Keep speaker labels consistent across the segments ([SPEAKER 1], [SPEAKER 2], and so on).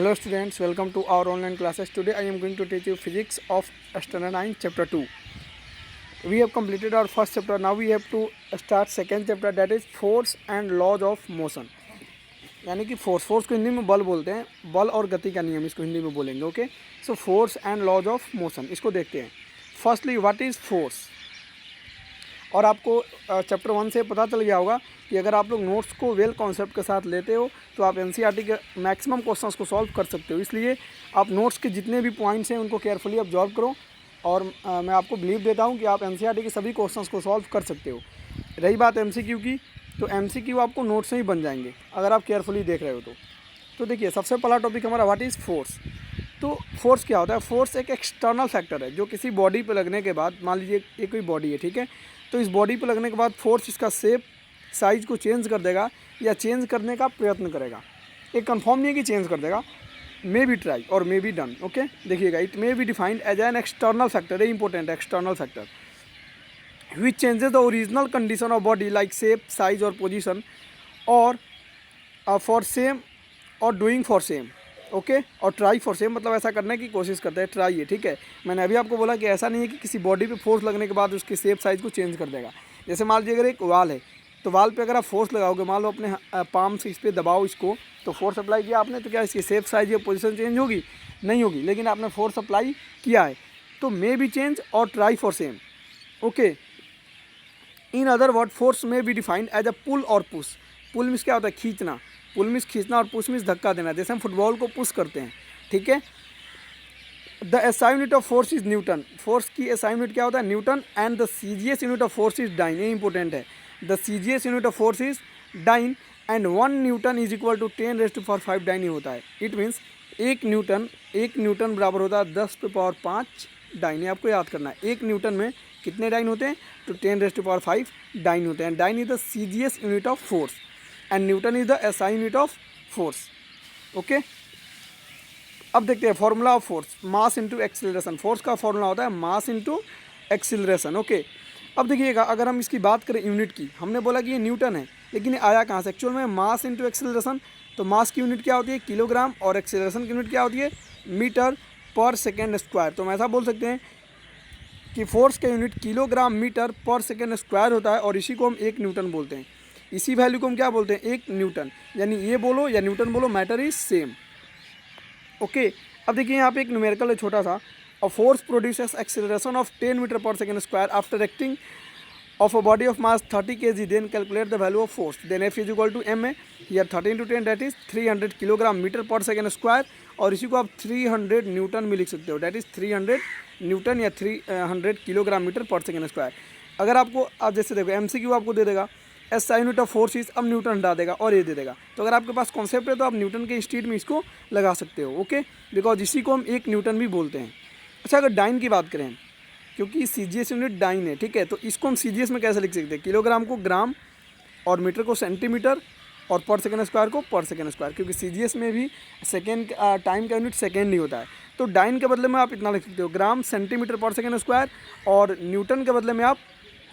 [SPEAKER 1] Hello students, welcome to our online classes. Today I am going to teach you physics of standard 9 chapter 2. We have completed our first chapter. Now we have to start second chapter, that is force and laws of motion. यानी कि force को हिंदी में बल बोलते हैं, बल और गति का नियम इसको हिंदी में बोलेंगे. Okay, so force and laws of motion इसको देखते हैं. Firstly what is force. और आपको चैप्टर 1 से पता चल गया होगा कि अगर आप लोग नोट्स को वेल कॉन्सेप्ट के साथ लेते हो तो आप एनसीईआरटी के मैक्सिमम क्वेश्चंस को सॉल्व कर सकते हो. इसलिए आप नोट्स के जितने भी पॉइंट्स हैं उनको केयरफुली ऑब्जर्व करो और मैं आपको बिलीव देता हूं कि आप एनसीईआरटी के सभी क्वेश्चंस को सॉल्व कर सकते हो. रही बात एमसीक्यू की, तो एमसीक्यू आपको नोट्स से ही बन जाएंगे अगर आप केयरफुली देख रहे हो तो देखिए, सबसे पहला टॉपिक हमारा व्हाट इज़ फोर्स. तो फोर्स क्या होता है. फोर्स एक एक्सटर्नल फैक्टर है जो किसी बॉडी पर लगने के बाद, मान लीजिए ये कोई बॉडी है, ठीक है, तो इस बॉडी पर लगने के बाद फोर्स इसका शेप साइज को चेंज कर देगा या चेंज करने का प्रयत्न करेगा. एक कंफर्म नहीं है कि चेंज कर देगा, मे बी ट्राई और मे बी डन. ओके, देखिएगा, it may be defined as an external factor. Important external factor which changes the original condition of body like shape size और पोजिशन और फॉर सेम और doing for same. Okay, और try for same मतलब ऐसा करने की कोशिश करते हैं, ट्राई है, ठीक है. मैंने अभी आपको बोला कि ऐसा नहीं है कि किसी बॉडी पे फोर्स लगने के बाद उसकी शेप साइज को चेंज कर देगा. जैसे मान लीजिए अगर एक वाल है तो वाल पे अगर आप फोर्स लगाओगे, मान लो अपने पाम से इस पर दबाओ इसको, तो फोर्स अप्लाई किया आपने, तो क्या इसकी शेप साइज या पोजीशन चेंज होगी? नहीं होगी. लेकिन आपने फोर्स अप्लाई किया है तो मे बी चेंज और try for same. Okay, in other word force में बी डिफाइंड एज अ पुल और पुश. पुल मीन्स क्या होता है? खींचना. पुल मीन्स खींचना और पुश मीन्स धक्का देना. जैसे हम फुटबॉल को पुश करते हैं, ठीक है. The SI unit of force is newton. Force की एसआई यूनिट क्या होता है? Newton. And the CGS unit of force is dyne. ये इंपॉर्टेंट है. The CGS unit of force is dyne and 1 newton is equal to 10⁻⁵ dyne ही होता है. It means एक न्यूटन बराबर होता है 10⁵ डाइन. आपको याद करना है, एक न्यूटन में कितने डाइन होते हैं? तो 10⁵ डाइन होते हैं. Dyne is the CGS unit of force and newton is the SI unit of force. Okay, अब देखते हैं formula of force. Mass into acceleration. Force का फॉर्मूला होता है मास इंटू एक्सीलरेशन. ओके, अब देखिएगा, अगर हम इसकी बात करें यूनिट की, हमने बोला कि ये न्यूटन है, लेकिन ये आया कहाँ से? एक्चुअल में मास इंटू एक्सीलरेशन. तो मास की यूनिट क्या होती है? किलोग्राम. और एक्सीलरेशन की यूनिट क्या होती है? Metre per second square. तो हम ऐसा बोल सकते हैं कि फोर्स का unit kilogram metre per second square होता है और इसी को हम 1 न्यूटन बोलते हैं. इसी वैल्यू को हम क्या बोलते हैं? 1 न्यूटन. यानी ये बोलो या न्यूटन बोलो, मैटर इज सेम. ओके, अब देखिए यहाँ पे एक न्यूमेरिकल है छोटा सा. A force produces acceleration of 10 metre per second square after acting of a body of mass 30 kg. Then calculate the value of force. Then F is equal to M है. Here 30 × 10 that is 300 kilogram metre per second square. और इसी को आप 300 Newton भी लिख सकते हो. That is 300 Newton या 300 kilogram metre per second square. अगर आपको, आप जैसे देखो MCQ आपको दे देगा S I unit of force is, अब न्यूटन हटा देगा और ये दे देगा. तो अगर आपके पास कॉन्सेप्ट है तो आप न्यूटन के इंस्टीट्यूट में इसको लगा सकते हो. ओके, बिकॉज इसी को हम 1 न्यूटन भी बोलते हैं. अच्छा, अगर डाइन की बात करें, क्योंकि सीजीएस यूनिट डाइन है, ठीक है, तो इसको हम सीजीएस में कैसे लिख सकते हैं? किलोग्राम को ग्राम और मीटर को सेंटीमीटर और पर सेकेंड स्क्वायर को पर सेकेंड स्क्वायर, क्योंकि सीजीएस में भी सेकेंड टाइम का यूनिट सेकेंड ही होता है. तो डाइन के बदले में आप इतना लिख सकते हो, ग्राम सेंटीमीटर पर सेकेंड स्क्वायर, और न्यूटन के बदले में आप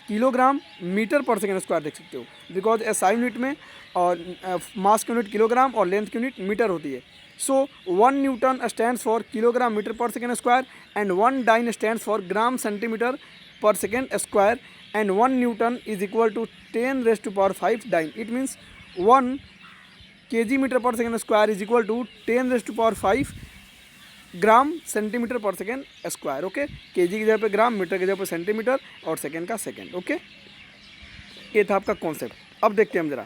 [SPEAKER 1] kilogram metre per second square देख सकते हो. बिकॉज एसआई यूनिट में और मास की यूनिट किलोग्राम और लेंथ की यूनिट मीटर होती है. So 1 newton stands for kilogram metre per second square and 1 dyne stands for gram centimetre per second square and 1 newton is equal to 10⁵ dyne. It means 1 kg metre per second square is equal to 10⁵ gram centimetre per second square. Okay, KG की जगह पे ग्राम, metre की जगह पे centimetre और second का second. Okay, ये था आपका कॉन्सेप्ट. अब देखते हैं हम जरा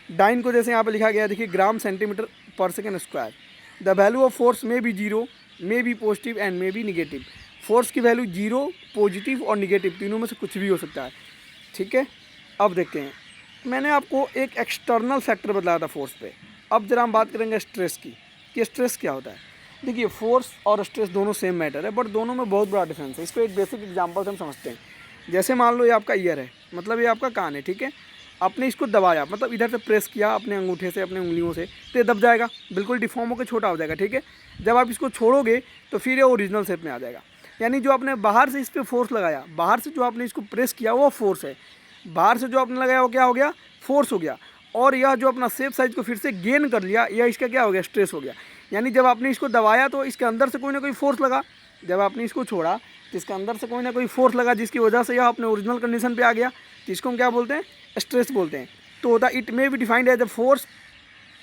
[SPEAKER 1] डाइन को. जैसे यहाँ पे लिखा गया, देखिए, ग्राम centimetre per second square. The value of force may be 0, may be positive and may be negative. Force की वैल्यू 0, पॉजिटिव और निगेटिव, तीनों में से कुछ भी हो सकता है. ठीक है, अब देखते हैं. मैंने आपको एक एक्सटर्नल फैक्टर बताया था फोर्स पे. अब जरा हम बात करेंगे स्ट्रेस की, कि स्ट्रेस क्या होता है. देखिए, फोर्स और स्ट्रेस दोनों सेम मैटर है, बट दोनों में बहुत बड़ा डिफरेंस है. इसको एक बेसिक एग्जांपल से हम समझते हैं. जैसे मान लो ये आपका ईयर है, मतलब ये आपका कान है, ठीक है. आपने इसको दबाया, मतलब इधर से प्रेस किया अपने अंगूठे से, अपने उंगलियों से, तो ये दब जाएगा, बिल्कुल डिफॉर्म होकर छोटा हो जाएगा, ठीक है. जब आप इसको छोड़ोगे तो फिर ये ओरिजिनल शेप में आ जाएगा. यानी जो आपने बाहर से इस पर फोर्स लगाया, बाहर से जो आपने इसको प्रेस किया वो फोर्स है, बाहर से जो आपने लगाया वो क्या हो गया? फोर्स हो गया. और यह जो अपना शेप साइज को फिर से गेन कर लिया, यह इसका क्या हो गया? स्ट्रेस हो गया. यानी जब आपने इसको दबाया तो इसके अंदर से कोई ना कोई फोर्स लगा, जब आपने इसको छोड़ा तो इसके अंदर से कोई ना कोई फोर्स लगा, जिसकी वजह से यह अपने ओरिजिनल कंडीशन पे आ गया। तो इसको हम क्या बोलते हैं? स्ट्रेस बोलते हैं। तो होता it may be defined as a force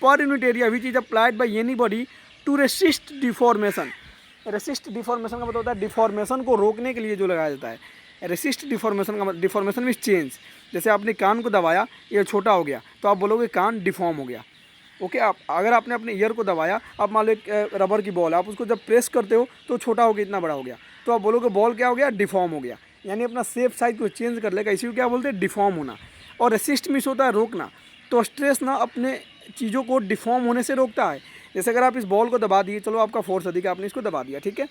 [SPEAKER 1] per unit area which is applied by any body to resist deformation. Resist deformation का मतलब होता है डिफॉर्मेशन को रोकने के लिए जो लगाया जाता है। रेसिस्ट डिफॉर्मेशन का मतलब डिफॉर्मेशन मीन्स चेंज। जैसे आपने कान को दबाया, ये छोटा हो गया तो आप बोलोगे कान डिफॉर्म हो गया। ओके, आप अगर आपने अपने ईयर को दबाया, आप मान लो एक रबर की बॉल, आप उसको जब प्रेस करते हो तो छोटा हो गया, इतना बड़ा हो गया, तो आप बोलोगे बॉल क्या हो गया? डिफॉर्म हो गया। यानी अपना शेप साइज को चेंज कर लेगा, इसी को क्या बोलते हैं? डिफॉर्म होना। और रेसिस्ट मीन्स होता है रोकना। तो स्ट्रेस ना अपने चीज़ों को डिफॉर्म होने से रोकता है। जैसे अगर आप इस बॉल को दबा दिए, चलो आपका फोर्स अधिक है, आपने इसको दबा दिया, ठीक है,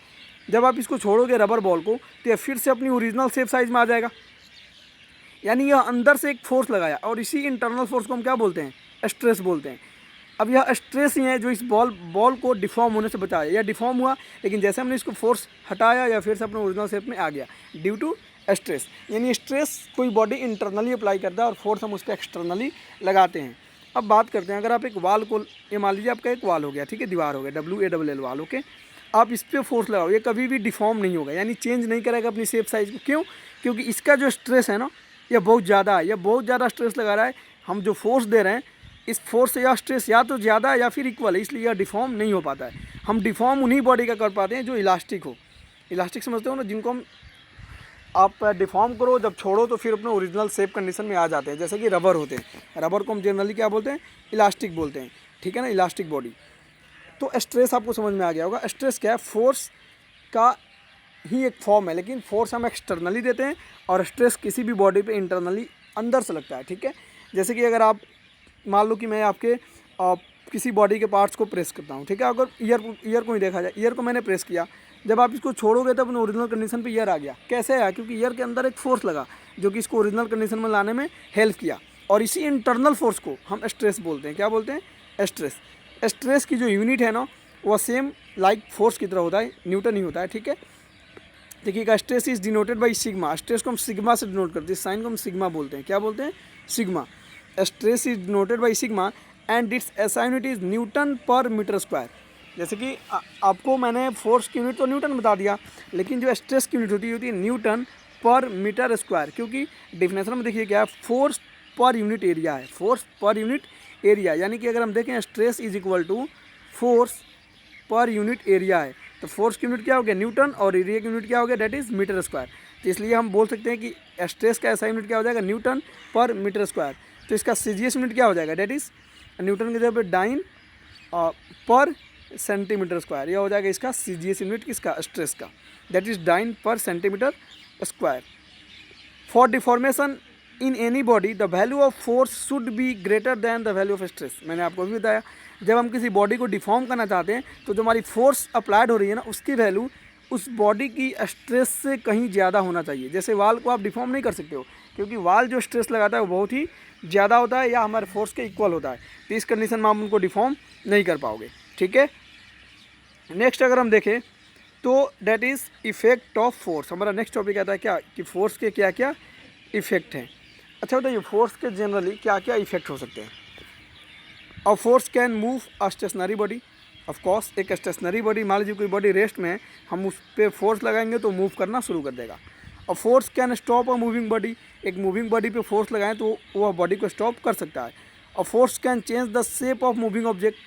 [SPEAKER 1] जब आप इसको छोड़ोगे रबर बॉल को तो यह फिर से अपनी ओरिजिनल शेप साइज में आ जाएगा। यानी यह अंदर से एक फोर्स लगाया, और इसी इंटरनल फोर्स को हम क्या बोलते हैं? स्ट्रेस बोलते हैं। अब यह स्ट्रेस ही है जो इस बॉल को डिफॉर्म होने से बचाया। यह डिफॉर्म हुआ, लेकिन जैसे हमने इसको फोर्स हटाया या फिर से अपने ओरिजिनल शेप में आ गया ड्यू टू स्ट्रेस। यानी स्ट्रेस कोई बॉडी इंटरनली अप्लाई करता है और फोर्स हम उस पर एक्सटर्नली लगाते हैं। अब बात करते हैं, अगर आप एक वाल को, ये मान लीजिए आपका एक वाल हो गया, ठीक है, दीवार हो गया, WALL वाल, ओके, आप इस पर फोर्स लगाओ, ये कभी भी डिफॉर्म नहीं होगा, यानी चेंज नहीं करेगा अपनी शेप साइज को। क्यों? क्योंकि इसका जो स्ट्रेस है ना, यह बहुत ज़्यादा है, यह बहुत ज़्यादा स्ट्रेस लगा रहा है। हम जो फोर्स दे रहे हैं, इस फोर्स से यह स्ट्रेस या तो ज़्यादा है या फिर इक्वल है, इसलिए यह डिफॉर्म नहीं हो पाता है। हम डिफॉर्म उन्हीं बॉडी का कर पाते हैं जो इलास्टिक हो। इलास्टिक समझते हो ना, जिनको हम आप डिफॉर्म करो, जब छोड़ो तो फिर अपने ओरिजिनल शेप कंडीशन में आ जाते हैं। जैसे कि रबर होते हैं, रबर को हम जनरली क्या बोलते हैं? इलास्टिक बोलते हैं, ठीक है ना, इलास्टिक बॉडी। तो स्ट्रेस आपको समझ में आ गया होगा। स्ट्रेस क्या है? फोर्स का ही एक फॉर्म है, लेकिन फोर्स हम एक्सटर्नली देते हैं और स्ट्रेस किसी भी बॉडी पे इंटरनली अंदर से लगता है, ठीक है। जैसे कि अगर आप मान लो कि मैं आपके किसी बॉडी के पार्ट्स को प्रेस करता हूँ, ठीक है, अगर ईयर को ही देखा जाए, ईयर को मैंने प्रेस किया, जब आप इसको छोड़ोगे तब अपने ओरिजिनल कंडीशन पे ईयर आ गया। कैसे आया? क्योंकि ईयर के अंदर एक फोर्स लगा जो कि इसको ओरिजिनल कंडीशन में लाने में हेल्प किया, और इसी इंटरनल फोर्स को हम स्ट्रेस बोलते हैं। क्या बोलते हैं? स्ट्रेस। स्ट्रेस की जो यूनिट है ना, वह सेम लाइक फोर्स की तरह होता है, न्यूटन ही होता है, ठीक है। देखिएगा, stress is denoted by sigma. Stress को हम सिग्मा से डिनोट करते हैं, इस साइन को हम सिग्मा बोलते हैं। क्या बोलते हैं? Sigma. Stress is denoted by sigma and it's SI unit is Newton पर मीटर स्क्वायर। जैसे कि आपको मैंने फोर्स की यूनिट तो न्यूटन बता दिया, लेकिन जो स्ट्रेस की यूनिट होती है न्यूटन पर मीटर स्क्वायर। क्योंकि डेफिनेशन में देखिए क्या है, फोर्स पर यूनिट एरिया है, फोर्स पर यूनिट एरिया। यानी कि अगर हम देखें stress is equal to force per unit area है, तो फोर्स की यूनिट क्या हो गया? न्यूटन, और एरिया की यूनिट क्या हो गया? That is metre square. तो इसलिए हम बोल सकते हैं कि स्ट्रेस का SI यूनिट क्या हो जाएगा? न्यूटन पर मीटर स्क्वायर। तो इसका CGS यूनिट क्या हो जाएगा? डेट इज़ न्यूटन की जगह पे डाइन पर सेंटीमीटर स्क्वायर। यह हो जाएगा इसका CGS यूनिट किसका? स्ट्रेस का, दैट इज डाइन पर centimetre square. For deformation in any body the value of force should be greater than the value of stress. मैंने आपको भी बताया, जब हम किसी बॉडी को डिफॉर्म करना चाहते हैं तो जो हमारी फोर्स अप्लाइड हो रही है ना, उसकी वैल्यू उस बॉडी की स्ट्रेस से कहीं ज़्यादा होना चाहिए। जैसे वाल को आप डिफॉर्म नहीं कर सकते हो, क्योंकि वाल जो स्ट्रेस लगाता है वो बहुत ही ज़्यादा होता है या हमारे फोर्स के इक्वल होता है। तो इस कंडीशन में आप उनको डिफॉर्म नहीं कर पाओगे, ठीक है। नेक्स्ट अगर हम देखें तो that is effect of force. हमारा नेक्स्ट टॉपिक आता है क्या, कि फोर्स के क्या क्या इफेक्ट हैं। अच्छा बताइए, फोर्स के जनरली क्या क्या इफेक्ट हो सकते हैं। और force can move a stationary body. Of course एक स्टेशनरी बॉडी, मान लीजिए कोई बॉडी रेस्ट में है, हम उस पर फोर्स लगाएंगे तो मूव करना शुरू कर देगा। और force can stop a moving body. एक मूविंग बॉडी पे फोर्स लगाएं तो वह बॉडी को स्टॉप कर सकता है। और force can change the shape of moving object,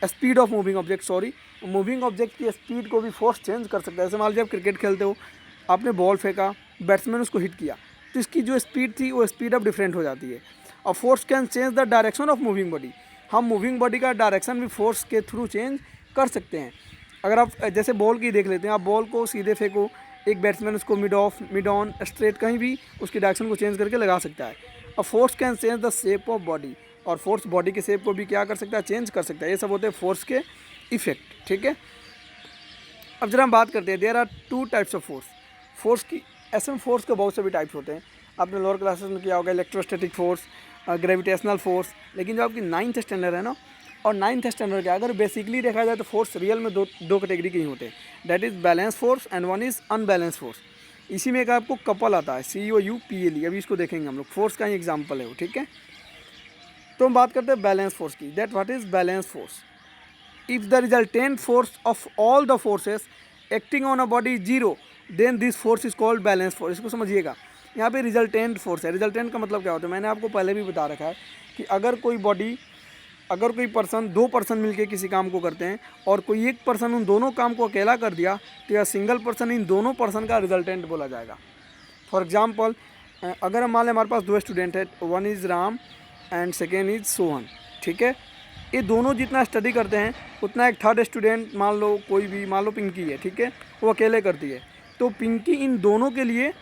[SPEAKER 1] speed of moving object, sorry, moving object की स्पीड को भी फोर्स चेंज कर सकता है। जैसे मान लीजिए आप क्रिकेट खेलते हो, आपने बॉल फेंका, बैट्समैन उसको हिट किया, तो इसकी जो स्पीड थी वो स्पीड अब डिफरेंट हो जाती है। और force can change the direction of moving body. हम मूविंग बॉडी का डायरेक्शन भी फोर्स के थ्रू चेंज कर सकते हैं। अगर आप जैसे बॉल की देख लेते हैं, आप बॉल को सीधे फेंको, एक बैट्समैन उसको mid of, mid on, straight, कहीं भी उसकी डायरेक्शन को चेंज करके लगा सकता है। और force can change the shape of body. और फोर्स बॉडी के शेप को भी क्या कर सकता है? चेंज कर सकता है। ये सब होते हैं फोर्स के इफेक्ट, ठीक है। अब जरा हम बात करते हैं, there are 2 types of force. Force की ऐसे में फोर्स के बहुत से भी टाइप्स होते हैं। आपने लोअर क्लासेस में किया होगा इलेक्ट्रोस्टैटिक फोर्स, ग्रेविटेशनल फोर्स। लेकिन जो आपकी 9th स्टैंडर्ड है ना, और 9th स्टैंडर्ड के अगर बेसिकली देखा जाए तो फोर्स रियल में दो कैटेगरी के ही होते हैं, that is balance force and one is unbalance force. इसी में एक आपको कपल आता है, COUPLE। अभी इसको देखेंगे हम लोग, फोर्स का ही एग्जाम्पल है वो, ठीक है। तो हम बात करते हैं बैलेंस फोर्स की, that what is balance force. If the resultant force of all the forces acting on a body is zero then this force is called balance force. इसको समझिएगा, यहाँ पे रिजल्टेंट फोर्स है। रिजल्टेंट का मतलब क्या होता है, मैंने आपको पहले भी बता रखा है कि अगर कोई पर्सन, दो पर्सन मिलके किसी काम को करते हैं और कोई एक पर्सन उन दोनों काम को अकेला कर दिया तो यह सिंगल पर्सन इन दोनों पर्सन का रिजल्टेंट बोला जाएगा। फॉर एग्जांपल, अगर हम मान लें हमारे पास दो स्टूडेंट है, one is Ram and second is Sohan, ठीक है। ये दोनों जितना स्टडी करते हैं उतना एक थर्ड स्टूडेंट, मान लो कोई भी, मान लो पिंकी है, ठीक है, वो अकेले करती है, तो पिंकी इन दोनों के लिए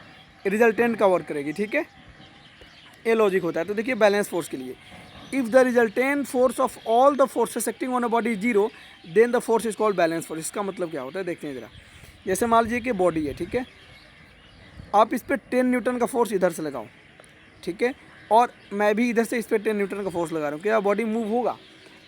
[SPEAKER 1] रिजल्टेंट का वर्क करेगी, ठीक है। ये लॉजिक होता है। तो देखिए बैलेंस फोर्स के लिए, if the resultant force of all the forces acting on a body zero then the force is called balance force. इसका मतलब क्या होता है देखते हैं ज़रा। जैसे मान लीजिए कि बॉडी है, ठीक है, आप इस पर 10 न्यूटन का फोर्स इधर से लगाओ, ठीक है, और मैं भी इधर से इस पर 10 न्यूटन का फोर्स लगा रहा हूँ, क्या बॉडी मूव होगा?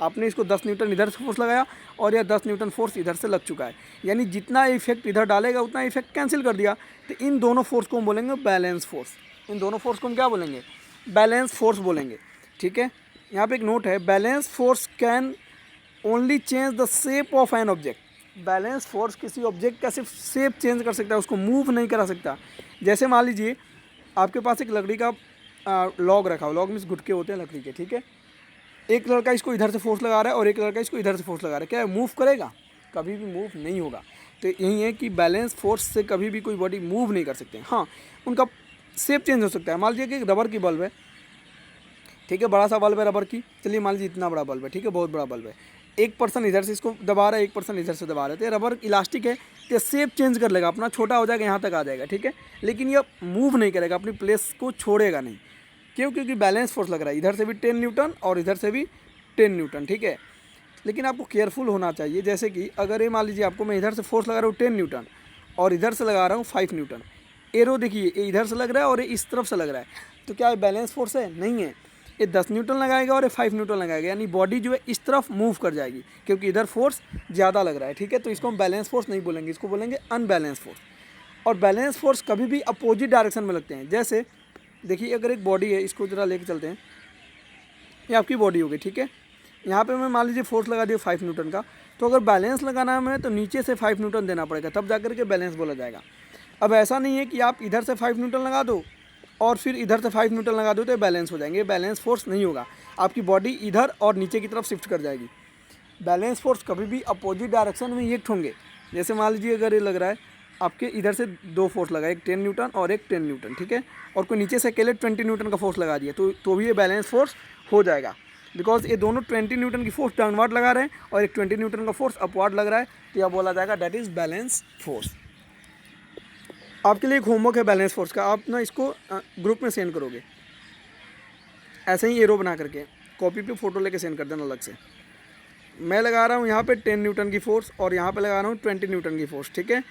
[SPEAKER 1] आपने इसको 10 न्यूटन इधर से फोर्स लगाया और यह 10 न्यूटन फोर्स इधर से लग चुका है, यानी जितना इफेक्ट इधर डालेगा उतना इफेक्ट कैंसिल कर दिया। तो इन दोनों फोर्स को हम बोलेंगे बैलेंस फोर्स। इन दोनों फोर्स को हम क्या बोलेंगे? बैलेंस फोर्स बोलेंगे, ठीक है। यहाँ पे एक नोट है, balance force can only change the shape of an object. Balance force किसी ऑब्जेक्ट का सिर्फ शेप चेंज कर सकता है, उसको मूव नहीं करा सकता। जैसे मान लीजिए आपके पास एक लकड़ी का लॉग रखा हो, लॉग मीन्स गुटके होते हैं लकड़ी के, ठीक है। एक लड़का इसको इधर से फोर्स लगा रहा है और एक लड़का इसको इधर से फोर्स लगा रहा है, क्या मूव करेगा? कभी भी मूव नहीं होगा। तो यही है कि बैलेंस फोर्स से कभी भी कोई बॉडी मूव नहीं कर सकते। हाँ, उनका शेप चेंज हो सकता है। मान लीजिए कि एक रबर की बल्ब है, ठीक है, बड़ा सा बल्ब है रबर की, चलिए मान लीजिए इतना बड़ा बल्ब है, ठीक है, बहुत बड़ा बल्ब है। एक पर्सन इधर से इसको दबा रहा है, एक पर्सन इधर से दबा रहे थे। रबर इलास्टिक है, तो शेप चेंज कर लेगा, अपना छोटा हो जाएगा, यहाँ तक आ जाएगा, ठीक है, लेकिन यह मूव नहीं करेगा, अपनी प्लेस को छोड़ेगा नहीं। क्यों? क्योंकि बैलेंस फोर्स लग रहा है, इधर से भी 10 न्यूटन और इधर से भी 10 न्यूटन, ठीक है। लेकिन आपको केयरफुल होना चाहिए, जैसे कि अगर ये मान लीजिए आपको मैं इधर से फोर्स लगा रहा हूँ 10 न्यूटन और इधर से लगा रहा हूँ 5 न्यूटन। एरो देखिए, ये इधर से लग रहा है और ये इस तरफ से लग रहा है, तो क्या ये बैलेंस फोर्स है? नहीं है। ये 10 न्यूटन लगाएगा और ये 5 न्यूटन लगाएगा, यानी बॉडी जो है इस तरफ मूव कर जाएगी क्योंकि इधर फोर्स ज़्यादा लग रहा है, ठीक है। तो इसको हम बैलेंस फोर्स नहीं बोलेंगे, इसको बोलेंगे अनबैलेंस फोर्स। और बैलेंस फोर्स कभी भी अपोजिट डायरेक्शन में लगते हैं। जैसे देखिए, अगर एक बॉडी है, इसको ज़रा लेके चलते हैं, ये आपकी बॉडी होगी, ठीक है। यहाँ पे मैं मान लीजिए फोर्स लगा दिया 5 न्यूटन का, तो अगर बैलेंस लगाना है हमें तो नीचे से 5 न्यूटन देना पड़ेगा, तब जाकर के बैलेंस बोला जाएगा। अब ऐसा नहीं है कि आप इधर से 5 न्यूटन लगा दो और फिर इधर से 5 न्यूटन लगा दो तो बैलेंस हो जाएंगे। बैलेंस फोर्स नहीं होगा, आपकी बॉडी इधर और नीचे की तरफ शिफ्ट कर जाएगी। बैलेंस फोर्स कभी भी अपोजिट डायरेक्शन में एक होंगे। जैसे मान लीजिए अगर ये लग रहा है आपके इधर से दो फोर्स लगा, एक 10 न्यूटन और एक 10 न्यूटन, ठीक है, और कोई नीचे से अकेले 20 न्यूटन का फोर्स लगा दिया तो भी ये बैलेंस फोर्स हो जाएगा, बिकॉज ये दोनों 20 न्यूटन की फोर्स डाउनवर्ड लगा रहे हैं और एक 20 न्यूटन का फोर्स अपवर्ड लग रहा है, तो यह बोला जाएगा दैट इज़ बैलेंस फोर्स। आपके लिए एक होमवर्क है बैलेंस फोर्स का, आप ना इसको ग्रुप में सेंड करोगे, ऐसे ही एरो बना करके कॉपी पे फ़ोटो लेके सेंड कर देना अलग से। मैं लगा रहा हूँ यहाँ पे 10 न्यूटन की फोर्स और यहाँ पे लगा रहा हूँ 20 न्यूटन की फोर्स, ठीक है।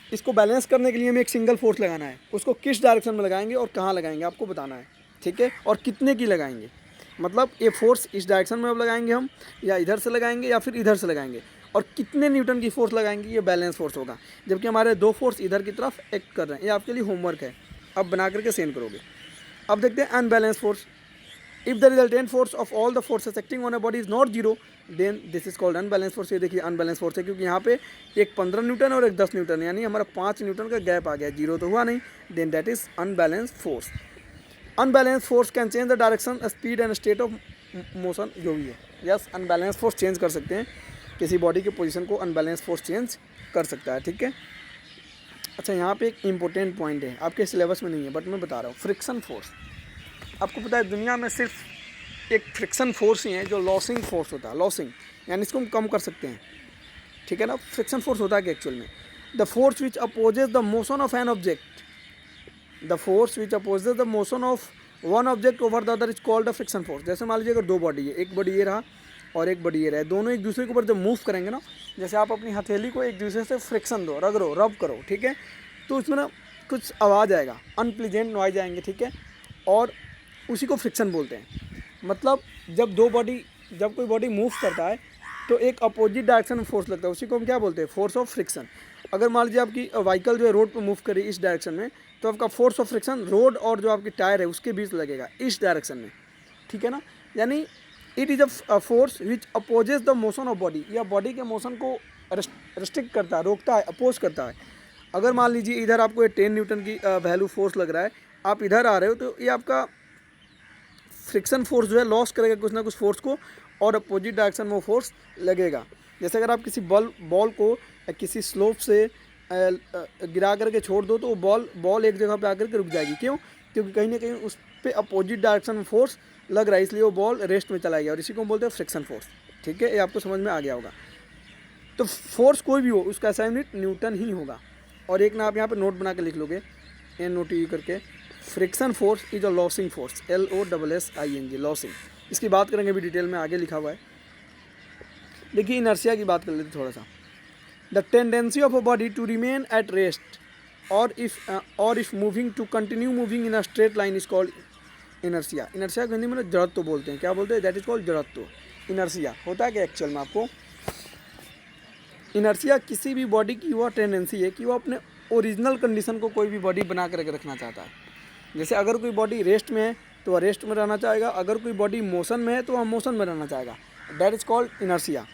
[SPEAKER 1] इसको बैलेंस करने के लिए हमें एक सिंगल फोर्स लगाना है, उसको किस डायरेक्शन में लगाएंगे और कहाँ लगाएंगे आपको बताना है, ठीक है, और कितने की लगाएंगे। मतलब ये फोर्स इस डायरेक्शन में अब लगाएंगे हम, या इधर से लगाएंगे या फिर इधर से लगाएंगे, और कितने न्यूटन की फोर्स लगाएंगे, ये बैलेंस फोर्स होगा। जबकि हमारे दो फोर्स इधर की तरफ एक्ट कर रहे हैं। ये आपके लिए होमवर्क है, अब बना करके सेंड करोगे। अब देखते हैं unbalance force. If the resultant force of all the forces acting on a body is not zero then this is called unbalance force. ये देखिए अनबैलेंस फोर्स है क्योंकि यहाँ पे एक 15 न्यूटन और एक 10 न्यूटन, यानी हमारा 5 न्यूटन का गैप आ गया, जीरो तो हुआ नहीं, then that is unbalance force. Unbalance force can change the direction, speed and state of motion, जो भी है। यस, अनबैलेंस फोर्स चेंज कर सकते हैं, किसी बॉडी के पोजीशन को अनबैलेंस फोर्स चेंज कर सकता है, ठीक है। अच्छा, यहाँ पे एक इम्पोर्टेंट पॉइंट है, आपके सिलेबस में नहीं है बट मैं बता रहा हूँ, फ्रिक्शन फोर्स। आपको पता है दुनिया में सिर्फ एक फ्रिक्शन फोर्स ही है जो लॉसिंग फोर्स होता है, लॉसिंग यानी इसको हम कम कर सकते हैं, ठीक है ना। फ्रिक्शन फोर्स होता है कि एक्चुअल में the force which opposes the motion of an object, the force which opposes the motion of one object over the other is called a friction force. जैसे मान लीजिए अगर दो बॉडी है, एक बॉडी ये रहा और एक बॉडी ये रहा, दोनों एक दूसरे के ऊपर जब मूव करेंगे ना, जैसे आप अपनी हथेली को एक दूसरे से फ्रिक्शन दो, रगड़ो, रब करो, ठीक है, तो उसमें ना कुछ आवाज़ आएगा, अनप्लीजेंट नॉइज आएंगे, ठीक है, और उसी को फ्रिक्शन बोलते हैं। मतलब जब कोई बॉडी मूव करता है तो एक अपोजिट डायरेक्शन में फोर्स लगता है, उसी को हम क्या बोलते हैं, फोर्स ऑफ फ्रिक्शन। अगर मान लीजिए आपकी व्हीकल जो है रोड पर मूव करी इस डायरेक्शन में, तो आपका फोर्स ऑफ फ्रिक्शन रोड और जो आपकी टायर है उसके बीच लगेगा, इस डायरेक्शन में, ठीक है ना। यानी it is a force which opposes the motion of body, या बॉडी के मोशन को रिस्ट्रिक्ट करता है, रोकता है, अपोज करता है। अगर मान लीजिए इधर आपको ये 10 न्यूटन की वैल्यू फोर्स लग रहा है, आप इधर आ रहे हो, तो ये आपका फ्रिक्शन फोर्स जो है लॉस करेगा कुछ ना कुछ फोर्स को, और अपोजिट डायरेक्शन में वो फोर्स लगेगा। जैसे अगर आप किसी बॉल को किसी स्लोप से गिरा करके छोड़ दो, तो वो बॉल एक जगह पे आकर के रुक जाएगी। क्यों? क्योंकि कहीं ना कहीं उस पर अपोजिट डायरेक्शन में फोर्स लग रहा है, इसलिए वो बॉल रेस्ट में चला गया, और इसी को हम बोलते हैं फ्रिक्शन फोर्स। ठीक है, ये आपको समझ में आ गया होगा। तो फोर्स कोई भी हो, उसका SI यूनिट न्यूटन ही होगा। और एक ना आप यहाँ पे नोट बना के लिख लोगे, NOTE करके, friction force is a losing force, LOSSING, losing. इसकी बात करेंगे अभी डिटेल में, आगे लिखा हुआ है। देखिए इनर्शिया की बात कर लेते थोड़ा सा। The tendency of a body to remain at rest और if moving to continue moving in a straight line is called inertia. Inertia को हिंदी में जड़त्व बोलते हैं। क्या बोलते हैं? दैट इज कॉल्ड जड़त्व। इनर्शिया होता है क्या एक्चुअल में आपको? इनर्शिया किसी भी बॉडी की वह टेंडेंसी है कि वो अपने ओरिजिनल कंडीशन को कोई भी बॉडी बना करके रखना चाहता है। जैसे अगर कोई बॉडी रेस्ट में है तो वह रेस्ट में रहना चाहेगा, अगर कोई बॉडी मोशन में है तो वह मोशन में रहना चाहेगा। That is called inertia.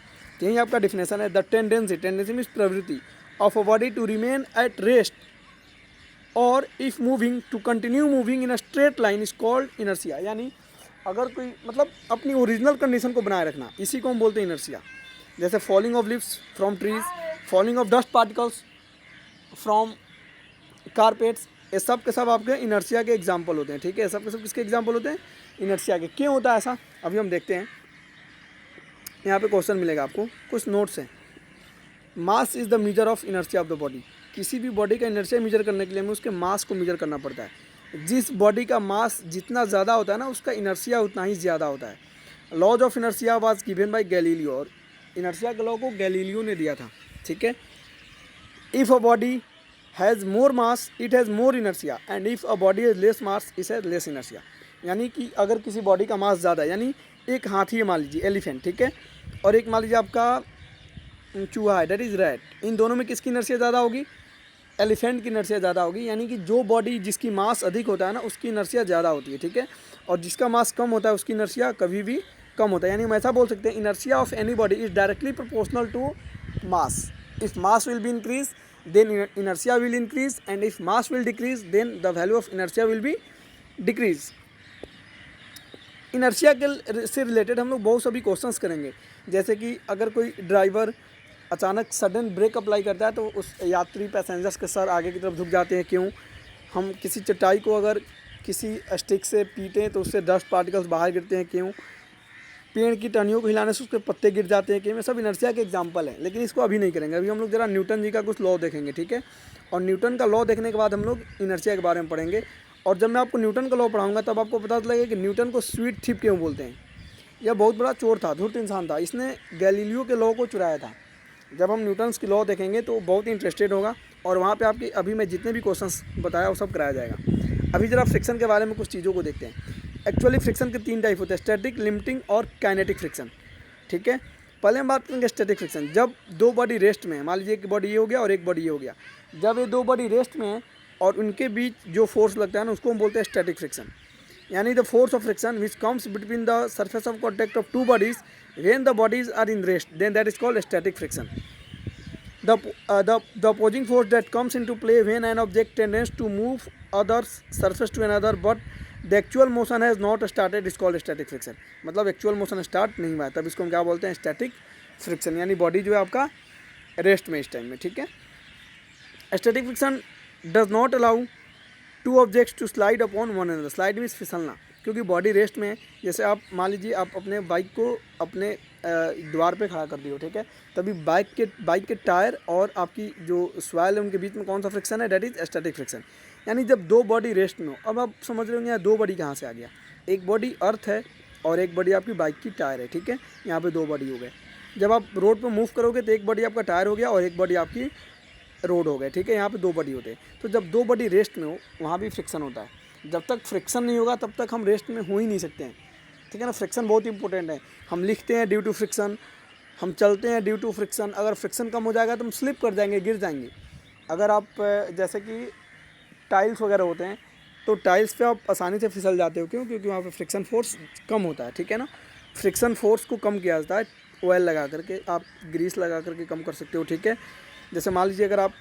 [SPEAKER 1] यही आपका डिफिनेशन है। द टेंडेंसी, टेंडेंसी मीन्स प्रवृत्ति, of a body to remain at rest और if moving to continue moving in a straight line is called inertia. यानी अगर कोई मतलब अपनी ओरिजिनल कंडीशन को बनाए रखना, इसी को हम बोलते हैं इनर्शिया। जैसे falling of leaves from trees, falling of dust particles from carpets, ये सब के सब आपके इनर्शिया के एग्जाम्पल होते हैं। ठीक है, सब के सब किसके एग्जाम्पल होते हैं? इनर्शिया के। क्यों होता है ऐसा, अभी हम देखते हैं। यहाँ पे क्वेश्चन मिलेगा आपको, कुछ नोट्स हैं। Mass is the measure of inertia of the body. किसी भी बॉडी का इनर्शिया मेजर करने के लिए हमें उसके मास को मेजर करना पड़ता है। जिस बॉडी का मास जितना ज़्यादा होता है ना, उसका इनर्शिया उतना ही ज़्यादा होता है। Laws of inertia was given by Galileo, और इनर्शिया के लॉ को गैलीलियो ने दिया था। ठीक है, if a body has more mass it has more inertia, and if a body has less mass it has less inertia. यानी कि अगर किसी बॉडी का मास ज़्यादा है, यानी एक हाथी है मान लीजिए, एलिफेंट, ठीक है, और एक मान लीजिए आपका चूहा है, डेट इज़ रैट, इन दोनों में किसकी इनर्शिया ज़्यादा होगी? एलिफेंट की इनर्शिया ज़्यादा होगी। यानी कि जो बॉडी जिसकी मास अधिक होता है ना, उसकी इनर्शिया ज़्यादा होती है। ठीक है, और जिसका मास कम होता है उसकी इनर्शिया कभी भी कम होता है। यानी हम ऐसा बोल सकते हैं, inertia of any body is directly proportional to mass. If mass will be increase then inertia will increase, and if mass will decrease then the value of inertia will be decrease। Inertia के से related हम लोग बहुत सभी questions करेंगे। जैसे कि अगर कोई ड्राइवर अचानक सडन ब्रेक अप्लाई करता है तो उस यात्री पैसेंजर्स के सर आगे की तरफ झुक जाते हैं। क्यों? हम किसी चटाई को अगर किसी स्टिक से पीटें तो उससे डस्ट पार्टिकल्स बाहर गिरते हैं। क्यों? पेड़ की टहनियों को हिलाने से उसके पत्ते गिर जाते हैं। कि में सब इनर्शिया के एग्जांपल हैं, लेकिन इसको अभी नहीं करेंगे। अभी हम लोग जरा न्यूटन जी का कुछ लॉ देखेंगे। ठीक है, और न्यूटन का लॉ देखने के बाद हम लोग इनर्शिया के बारे में पढ़ेंगे। और जब मैं आपको न्यूटन का लॉ पढ़ाऊंगा तब आपको पता लगेगा कि न्यूटन को स्वीट थिप क्यों बोलते हैं। यह बहुत बड़ा चोर था, धूर्त इंसान था, इसने गैलीलियो के लॉ को चुराया था। जब हम न्यूटन्स की लॉ देखेंगे तो बहुत ही इंटरेस्टेड होगा, और वहाँ पे आपके अभी मैं जितने भी क्वेश्चंस बताया वो सब कराया जाएगा। अभी जरा फ्रिक्शन के बारे में कुछ चीज़ों को देखते हैं। एक्चुअली फ्रिक्शन के 3 टाइप होते हैं, स्टैटिक, लिमिटिंग और काइनेटिक फ्रिक्शन। ठीक है, पहले हम बात करेंगे स्टैटिक फ्रिक्शन। जब दो बॉडी रेस्ट में है, मान लीजिए एक बॉडी ये हो गया और एक बॉडी ये हो गया, जब ये दो बॉडी रेस्ट में है और उनके बीच जो फोर्स लगता है ना, उसको हम बोलते हैं स्टैटिक फ्रिक्शन। यानी the force of friction which comes between the surface of contact of two bodies when the bodies are in rest, then that is called static friction. The opposing force that comes into play when an object tends to move other surface to another but the actual motion has not started is called static friction। मतलब actual motion start नहीं हुआ है, तब इसको हम क्या बोलते हैं? Static friction. यानी बॉडी जो है आपका रेस्ट में इस टाइम में। ठीक है, static friction does not allow to objects to slide upon one another. Slide means फिसलना, क्योंकि बॉडी रेस्ट में है। जैसे आप मान लीजिए आप अपने बाइक को अपने द्वार पे खड़ा कर दिए हो, ठीक है, तभी बाइक के टायर और आपकी जो सॉइल है उनके बीच में कौन सा फ्रिक्शन है? That is static friction. यानी जब दो बॉडी रेस्ट में हो, अब आप समझ रहे होंगे यहाँ दो बॉडी कहाँ से आ गया। एक बॉडी अर्थ है और एक बॉडी आपकी बाइक की टायर है। ठीक है, यहाँ पे दो बॉडी हो गए। जब आप रोड पर मूव करोगे तो एक बॉडी आपका टायर हो गया और एक बॉडी आपकी रोड हो गए। ठीक है, यहाँ पे दो बॉडी होते हैं। तो जब दो बॉडी रेस्ट में हो वहाँ भी फ्रिक्शन होता है। जब तक फ्रिक्शन नहीं होगा तब तक हम रेस्ट में हो ही नहीं सकते हैं। ठीक है ना, फ्रिक्शन बहुत इंपॉर्टेंट है। हम लिखते हैं ड्यू टू फ्रिक्शन, हम चलते हैं ड्यू टू फ्रिक्शन। अगर फ्रिक्शन कम हो जाएगा तो हम स्लिप कर जाएंगे, गिर जाएंगे। अगर आप जैसे कि टाइल्स वगैरह होते हैं तो टाइल्स पे आप आसानी से फिसल जाते हो। क्यों? क्योंकि वहाँ पे फ्रिक्शन फोर्स कम होता है। ठीक है ना, फ्रिक्शन फोर्स को कम किया जाता है ऑयल लगा करके, आप ग्रीस लगा करके कम कर सकते हो, ठीक है। जैसे मान लीजिए अगर आप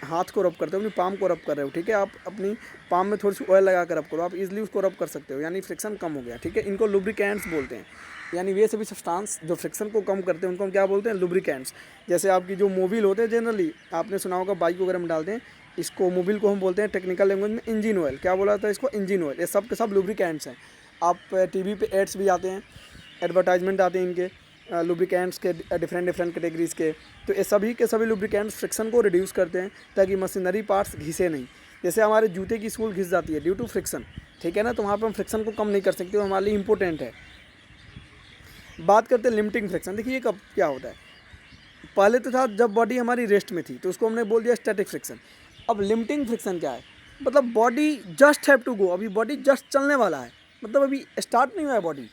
[SPEAKER 1] हाथ को रब करते हो, अपनी पाम को रब कर रहे हो, ठीक है, आप अपनी पाम में थोड़ी सी ऑयल लगा कर रब करो, आप इजीली उसको रब कर सकते हो, यानी फ्रिक्शन कम हो गया, ठीक है। इनको लुब्रिकेंट्स बोलते हैं, यानी वे सभी सब्सटेंस जो फ्रिक्शन को कम करते हैं उनको हम क्या बोलते हैं, लुब्रिकेंट्स। जैसे आपकी जो मोबिल होते हैं, जनरली आपने सुना होगा बाइक वगैरह में डालते हैं, इसको मोबिल को हम बोलते हैं टेक्निकल लैंग्वेज में इंजन ऑयल। क्या बोला जाता है इसको, इंजन ऑयल। ये सब के सब लुब्रिकेंट्स हैं। आप टीवी पे एड्स भी आते हैं, एडवर्टाइजमेंट आते हैं इनके लुब्रिकेंट्स के डिफरेंट डिफरेंट कैटेगरीज़ के। तो ये सभी के सभी लुब्रिकेंट्स फ्रिक्शन को रिड्यूस करते हैं ताकि मशीनरी पार्ट्स घिसे नहीं। जैसे हमारे जूते की सोल घिस जाती है ड्यू टू फ्रिक्शन, ठीक है ना, तो वहाँ पर हम फ्रिक्शन को कम नहीं कर सकते, वो हमारे लिए इंपॉर्टेंट है। बात करते हैं लिमिटिंग फ्रिक्शन। देखिए कब क्या होता है, पहले तो था जब बॉडी हमारी रेस्ट में थी तो उसको हमने बोल दिया स्टैटिक फ्रिक्शन। अब लिमिटिंग फ्रिक्शन क्या है, मतलब body just have to go, अभी बॉडी जस्ट चलने वाला है, मतलब अभी स्टार्ट नहीं हुआ है बॉडी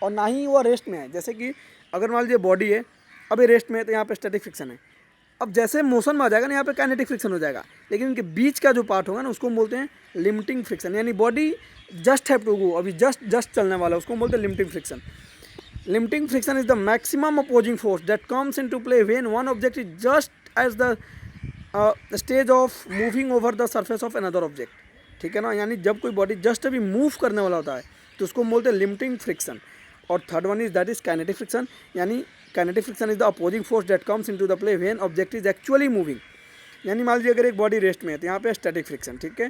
[SPEAKER 1] और ना ही वो रेस्ट में है। जैसे कि अगर मान लीजिए बॉडी है, अभी रेस्ट में है, तो यहाँ पे स्टैटिक फ्रिक्शन है। अब जैसे मोशन में आ जाएगा ना, यहाँ पे काइनेटिक फ्रिक्शन हो जाएगा, लेकिन इनके बीच का जो पार्ट होगा ना उसको हम बोलते हैं लिमिटिंग फ्रिक्शन, यानी body just have to go, अभी जस्ट चलने वाला है, उसको हम बोलते हैं limiting friction. Limiting friction is the maximum opposing force that comes into play when one object is just as the stage of moving over the surface of another object, ठीक है ना। यानी जब कोई बॉडी जस्ट अभी move करने वाला होता है तो उसको हम बोलते हैं लिमिटिंग फ्रिक्शन। और third one is that is kinetic friction, यानी kinetic friction is the opposing force that comes into the play when object is actually moving. यानी मान लीजिए अगर एक बॉडी रेस्ट में है तो यहाँ पे स्टैटिक फ्रिक्शन, ठीक है।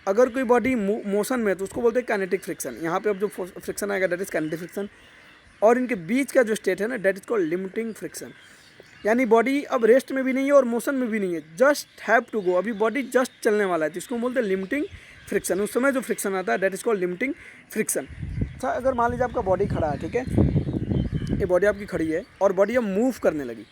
[SPEAKER 1] अगर कोई बॉडी मोशन में है तो उसको बोलते हैं काइनेटिक फ्रिक्शन। यहाँ पे अब जो फ्रिक्शन आएगा दैट इज काइनेटिक फ्रिक्शन। और इनके बीच का जो स्टेट है ना that is called limiting friction. यानी बॉडी अब रेस्ट में भी नहीं है और मोशन में भी नहीं है, जस्ट हैव टू गो, अभी बॉडी जस्ट चलने वाला है, तो इसको बोलते हैं लिमिटिंग फ्रिक्शन। उस समय जो फ्रिक्शन आता है that is called limiting friction. अच्छा, अगर मान लीजिए आपका बॉडी खड़ा है, ठीक है, ये बॉडी आपकी खड़ी है और बॉडी अब मूव करने लगी,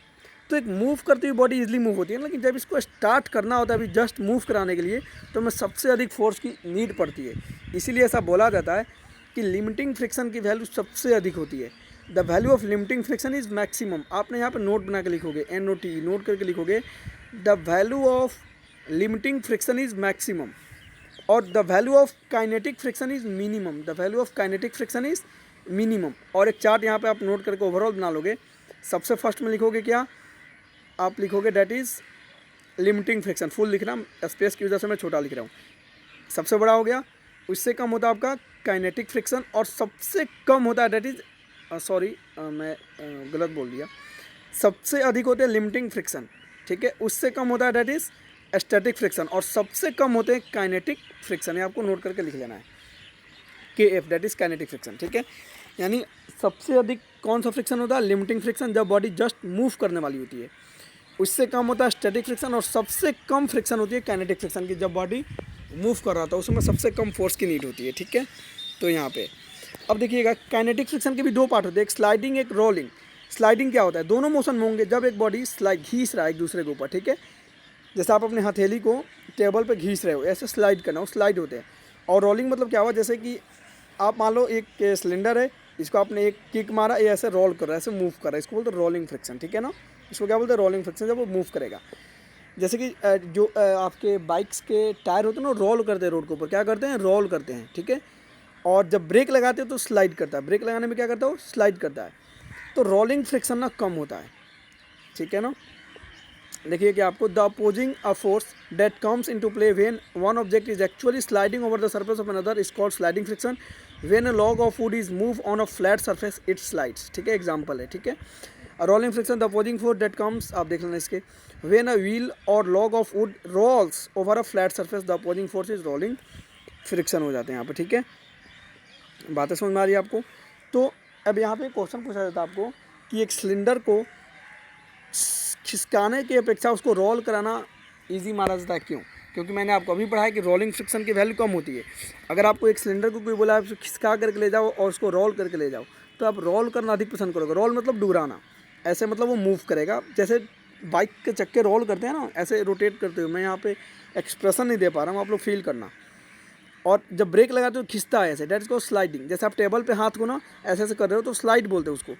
[SPEAKER 1] तो एक मूव करती हुई बॉडी इजीली मूव होती है, लेकिन जब इसको स्टार्ट करना होता है अभी जस्ट मूव कराने के लिए, तो हमें सबसे अधिक फोर्स की नीड पड़ती है। इसीलिए ऐसा बोला जाता है कि लिमिटिंग फ्रिक्शन की वैल्यू सबसे अधिक होती है। The value of limiting friction is maximum. आपने यहाँ पे नोट बना के लिखोगे, NOT नोट करके लिखोगे, the value of limiting friction is maximum और the value of kinetic friction is minimum. The value of kinetic friction is minimum. और एक चार्ट यहाँ पे आप नोट करके ओवरऑल बना लोगे। सबसे फर्स्ट में लिखोगे क्या, आप लिखोगे that is limiting friction, full लिख रहा हूँ, स्पेस की वजह से मैं छोटा लिख रहा हूँ। सबसे बड़ा हो गया, उससे कम होता है आपका काइनेटिक फ्रिक्शन और सबसे कम होता है दैट इज मैं गलत बोल दिया, सबसे अधिक होते हैं लिमिटिंग फ्रिक्शन, ठीक है, उससे कम होता है दैट इज स्टैटिक फ्रिक्शन और सबसे कम होते हैं काइनेटिक फ्रिक्शन। ये आपको नोट करके लिख लेना है, KF that is kinetic friction, ठीक है। यानी सबसे अधिक कौन सा फ्रिक्शन होता है, लिमिटिंग फ्रिक्शन, जब बॉडी जस्ट मूव करने वाली होती है। उससे कम होता है स्टैटिक फ्रिक्शन और सबसे कम फ्रिक्शन होती है काइनेटिक फ्रिक्शन की, जब बॉडी मूव कर रहा था उसमें सबसे कम फोर्स की नीड होती है, ठीक है। तो यहाँ पे अब देखिएगा, काइनेटिक फ्रिक्शन के भी दो पार्ट होते हैं, एक स्लाइडिंग एक रोलिंग। स्लाइडिंग क्या होता है, दोनों मोशन में होंगे जब एक बॉडी स्लाइड घीस रहा है एक दूसरे के ऊपर, ठीक है। जैसे आप अपने हथेली को टेबल पे घीस रहे हो, ऐसे स्लाइड करना, वो स्लाइड होते हैं। और रोलिंग मतलब क्या हुआ, जैसे कि आप मान लो एक सिलेंडर है, इसको आपने एक किक मारा, ये ऐसे रोल कर रहा है, ऐसे मूव कर रहा है, इसको बोलते हैं रोलिंग फ्रिक्शन, ठीक है ना। इसको क्या बोलते हैं, रोलिंग फ्रिक्शन, जब वो मूव करेगा। जैसे कि जो आपके बाइक्स के टायर होते हैं ना, रोल करते हैं रोड के ऊपर, क्या करते हैं, रोल करते हैं, ठीक है। और जब ब्रेक लगाते हो तो स्लाइड करता है, ब्रेक लगाने में क्या करता है वो स्लाइड करता है। तो रोलिंग फ्रिक्शन ना कम होता है, ठीक है ना। देखिए कि आपको the opposing a force that comes into play when one object is actually sliding over the surface of another is called sliding friction. When a log of wood is move on a flat surface it slides, ठीक है, example है, ठीक है। Rolling friction the opposing force that comes, आप देख लेना इसके, when a wheel or log of wood rolls over a flat surface the opposing force is rolling friction हो जाते हैं यहाँ पे, ठीक है। बातें समझ में आ रही है आपको। तो अब यहाँ पे क्वेश्चन पूछा जाता है आपको कि एक सिलेंडर को खिसकाने की अपेक्षा उसको रोल कराना इजी माना जाता है, क्यों? क्योंकि मैंने आपको अभी पढ़ा है कि रोलिंग फ्रिक्शन की वैल्यू कम होती है। अगर आपको एक सिलेंडर को कोई बोला आप उसको खिसका करके ले जाओ और उसको रोल करके ले जाओ, तो आप रोल करना अधिक पसंद करोगे। रोल मतलब डुराना, ऐसे मतलब वो मूव करेगा, जैसे बाइक के चक्के रोल करते हैं ना, ऐसे रोटेट करते हुए। मैं यहाँ पे एक्सप्रेशन नहीं दे पा रहा हूँ, आप लोग फील करना। और जब ब्रेक लगाते हो खिंचता है ऐसे, डेट इज कॉल्ड स्लाइडिंग। जैसे आप टेबल पे हाथ को ना ऐसे ऐसे कर रहे हो तो स्लाइड बोलते हैं उसको।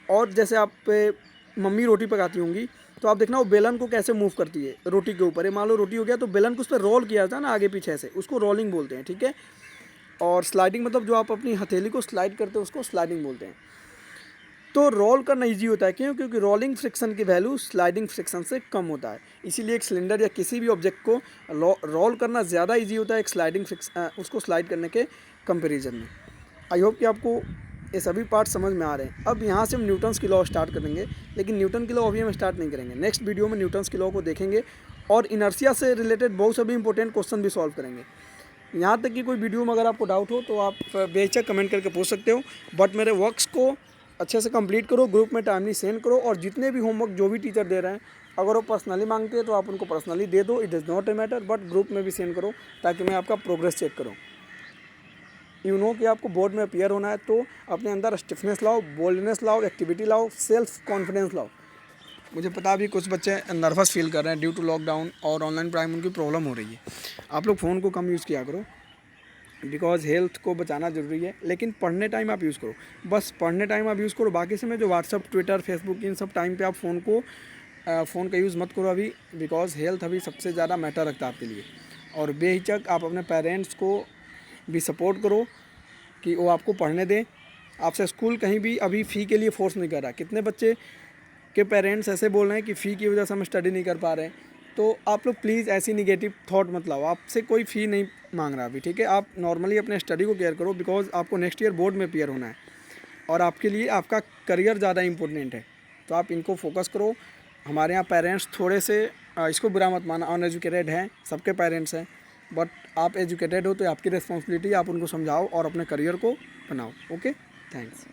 [SPEAKER 1] और जैसे आप पे मम्मी रोटी पकाती होंगी तो आप देखना वो बेलन को कैसे मूव करती है रोटी के ऊपर। ये मान लो रोटी हो गया तो बेलन को उस पर रोल किया जाता है ना आगे पीछे से, उसको रोलिंग बोलते हैं, ठीक है। और स्लाइडिंग मतलब जो आप अपनी हथेली को स्लाइड करते हो उसको स्लाइडिंग बोलते हैं। तो रोल करना इजी होता है, क्यों? क्योंकि रोलिंग फ्रिक्शन की वैल्यू स्लाइडिंग फ्रिक्शन से कम होता है, इसीलिए एक सिलेंडर या किसी भी ऑब्जेक्ट को रोल करना ज़्यादा इजी होता है एक स्लाइडिंग उसको स्लाइड करने के कंपैरिजन में। आई होप कि आपको ये सभी पार्ट समझ में आ रहे हैं। अब यहाँ से हम न्यूटन्स की लॉ स्टार्ट करेंगे, लेकिन न्यूटन की लॉ अभी हम स्टार्ट नहीं करेंगे। नेक्स्ट वीडियो में न्यूटन्स की लॉ को देखेंगे और इनर्शिया से रिलेटेड बहुत सभी इंपॉर्टेंट क्वेश्चन भी सॉल्व करेंगे। यहाँ तक कि कोई वीडियो में अगर आपको डाउट हो तो आप बेशक कमेंट करके पूछ सकते हो, बट मेरे वर्क्स को अच्छे से कंप्लीट करो, ग्रुप में टाइमली सेंड करो, और जितने भी होमवर्क जो भी टीचर दे रहे हैं अगर वो पर्सनली मांगते हैं तो आप उनको पर्सनली दे दो, it does not a matter, but group में भी सेंड करो ताकि मैं आपका प्रोग्रेस चेक करूँ। यू नो कि आपको बोर्ड में अपीयर होना है तो अपने अंदर स्टिफनेस लाओ, बोल्डनेस लाओ, एक्टिविटी लाओ, सेल्फ कॉन्फिडेंस लाओ। मुझे पता भी कुछ बच्चे नर्वस फील कर रहे हैं ड्यू टू लॉकडाउन और ऑनलाइन पढ़ाई में उनकी प्रॉब्लम हो रही है। आप लोग फ़ोन को कम यूज़ किया करो, बिकॉज हेल्थ को बचाना ज़रूरी है, लेकिन पढ़ने टाइम आप यूज़ करो, बस पढ़ने टाइम आप यूज़ करो। बाकी समय जो व्हाट्सअप, ट्विटर, फेसबुक, इन सब टाइम पे आप फ़ोन का यूज़ मत करो अभी, बिकॉज हेल्थ अभी सबसे ज़्यादा मैटर रखता है आपके लिए। और बेहिचक आप अपने पेरेंट्स को भी सपोर्ट करो कि वो आपको पढ़ने दें। आपसे स्कूल कहीं भी अभी फ़ी के लिए फोर्स नहीं कर रहा। कितने बच्चे के पेरेंट्स ऐसे बोल रहे हैं कि फ़ी की वजह से हम स्टडी नहीं कर पा रहे हैं, तो आप लोग प्लीज़ ऐसी निगेटिव थॉट मत लाओ। आपसे कोई फ़ी नहीं मांग रहा अभी, ठीक है? आप नॉर्मली अपने स्टडी को केयर करो, बिकॉज आपको नेक्स्ट ईयर बोर्ड में अपीयर होना है और आपके लिए आपका करियर ज़्यादा इंपॉर्टेंट है, तो आप इनको फोकस करो। हमारे यहाँ पेरेंट्स थोड़े से इसको बुरा मत माना, अनएजुकेटेड हैं, सबके पेरेंट्स हैं, बट आप एजुकेटेड हो तो आपकी रिस्पॉन्सिबिलिटी, आप उनको समझाओ और अपने करियर को बनाओ। Okay, thanks.